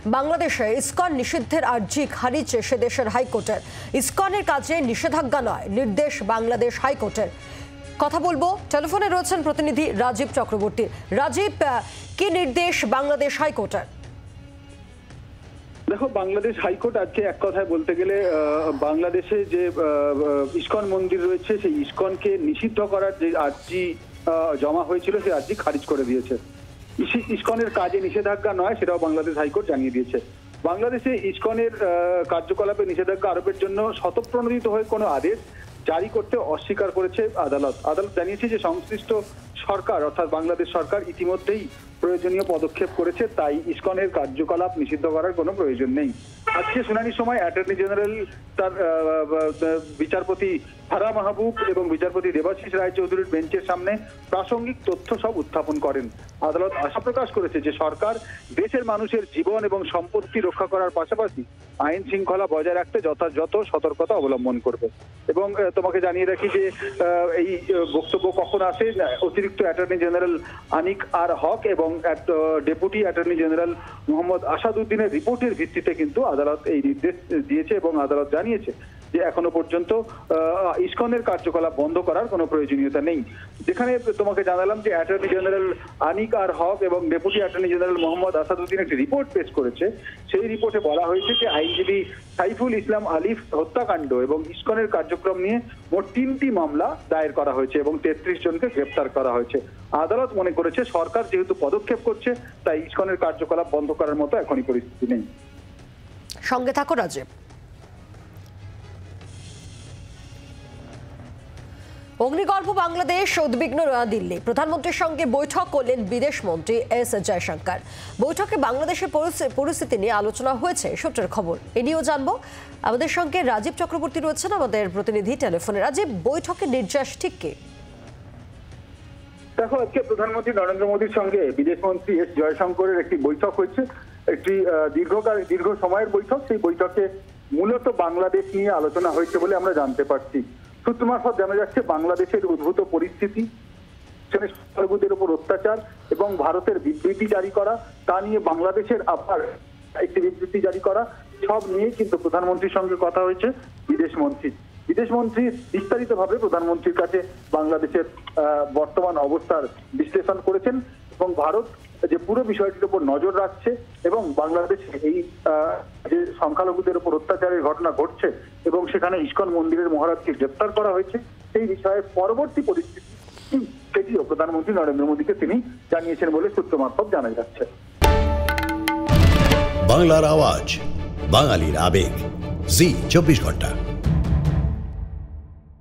বাংলাদেশে ইসকন নিষিদ্ধের আর্জি খারিজ সে দেশের হাইকোর্টের। ইসকনের কাজে নিষেধাজ্ঞা নয়, নির্দেশ বাংলাদেশ হাইকোর্টের। কথা বলবো, টেলিফোনে রয়েছেন প্রতিনিধি রাজীব চক্রবর্তী। রাজীব, কি নির্দেশ বাংলাদেশ হাইকোর্টের? দেখো, বাংলাদেশ হাইকোর্ট আজকে এক কথায় বলতে গেলে বাংলাদেশে যে ইসকন মন্দির রয়েছে সেই ইসকনকে নিষিদ্ধ করার যে আর্জি জমা হয়েছিল সেই আর্জি খারিজ করে দিয়েছে। ইসকনের কাজে নিষেধাজ্ঞা নয়, সেটাও বাংলাদেশ হাইকোর্ট জানিয়ে দিয়েছে। বাংলাদেশে ইসকনের কার্যকলাপে নিষেধাজ্ঞা আরোপের জন্য স্বতঃপ্রণোদিত হয়ে কোনো আদেশ জারি করতে অস্বীকার করেছে আদালত। আদালত জানিয়েছে যে সংশ্লিষ্ট সরকার অর্থাৎ বাংলাদেশ সরকার ইতিমধ্যেই প্রয়োজনীয় পদক্ষেপ করেছে, তাই ইসকনের কার্যকলাপ নিষিদ্ধ করার কোনো প্রয়োজন নেই। আজকে শুনানির সময় অ্যাটর্নি জেনারেল তার বিচারপতি ফারাহ মাহবুব এবং বিচারপতি দেবাশিস রায়চৌধুরীর বেঞ্চের সামনে প্রাসঙ্গিক তথ্য সব উত্থাপন করেন। আদালত আশা প্রকাশ করেছে যে সরকার দেশের মানুষের জীবন এবং সম্পত্তি রক্ষা করার পাশাপাশি আইন শৃঙ্খলা বজায় রাখতে যথাযথ সতর্কতা অবলম্বন করবে। এবং তোমাকে জানিয়ে রাখি যে এই বক্তব্য কখন আসে, অতিরিক্ত অ্যাটর্নি জেনারেল আনিক আর হক এবং ডেপুটি অ্যাটর্নি জেনারেল মোহাম্মদ আসাদউদ্দিনের রিপোর্টের ভিত্তিতে কিন্তু আদালত এই নির্দেশ দিয়েছে এবং আদালত জানিয়েছে যে এখনো পর্যন্ত ইসকনের কার্যকলাপ বন্ধ করার কোনো প্রয়োজনীয়তা নেই। যেখানে তোমাকে জানালাম যে অ্যাটর্নি জেনারেল আনিক আর হক এবং deputy attorney general Mohammad Asaduddin একটি রিপোর্ট পেশ করেছে। সেই রিপোর্টে বলা হয়েছে যে আইনজীবী সাইফুল ইসলাম আলিফ হত্যাকাণ্ড এবং ইসকনের কার্যক্রম নিয়ে মোট 3টি মামলা দায়ের করা হয়েছে এবং 33 জনকে গ্রেপ্তার করা হয়েছে। আদালত মনে করেছে সরকার যেহেতু পদক্ষেপ করছে তাই ইসকনের কার্যকলাপ বন্ধ করার মতো এখনই পরিস্থিতি নেই। সঙ্গে থাকো রাজীব। অগ্নিগর্ভ বাংলাদেশ, উদ্বিগ্ন নয়াদিল্লি। প্রধানমন্ত্রীর সঙ্গে বৈঠক করলেন বিদেশ মন্ত্রী এস জয়শঙ্কর। বৈঠকে বাংলাদেশের পরিস্থিতি নিয়ে আলোচনা হয়েছে সূত্রের খবর। এ নিয়েও জানবো। আমাদের সঙ্গে রাজীব চক্রবর্তী রয়েছেন, আমাদের প্রতিনিধি টেলিফোনে। রাজীব, বৈঠকের নির্যাস ঠিক কি? দেখো, আজকে প্রধানমন্ত্রী নরেন্দ্র মোদীর সঙ্গে বিদেশ মন্ত্রী এস জয়শঙ্করের একটি বৈঠক হয়েছে। একটি দীর্ঘ সময়ের বৈঠক। সেই বৈঠকে মূলত বাংলাদেশ নিয়ে আলোচনা হয়েছে বলে আমরা জানতে পারছি। সূত্র মারফত জানা যাচ্ছে বাংলাদেশের উদ্ভূত পরিস্থিতি, সংখ্যালঘুদের উপর অত্যাচার এবং ভারতের বিবৃতি জারি করা, তা নিয়ে বাংলাদেশের আবার একটি বিবৃতি জারি করা, সব নিয়ে কিন্তু প্রধানমন্ত্রীর সঙ্গে কথা হয়েছে বিদেশ মন্ত্রী বিস্তারিতভাবে প্রধানমন্ত্রীর কাছে বাংলাদেশের বর্তমান অবস্থার বিশ্লেষণ করেছেন এবং ভারত যে পুরো বিষয়টির উপর নজর রাখছে এবং বাংলাদেশে এই যে সংখ্যালঘুদের উপর অত্যাচারের ঘটনা ঘটছে এবং সেখানে ইসকন মন্দিরের মহারাজকে গ্রেপ্তার করা হয়েছে, সেই বিষয়ে পরবর্তী পরিস্থিতি সেটিও প্রধানমন্ত্রী নরেন্দ্র মোদীকে তিনি জানিয়েছেন বলে সূত্র মারফত জানা যাচ্ছে। বাংলার আওয়াজ, বাঙালির আবেগ, জি 24 ঘন্টা।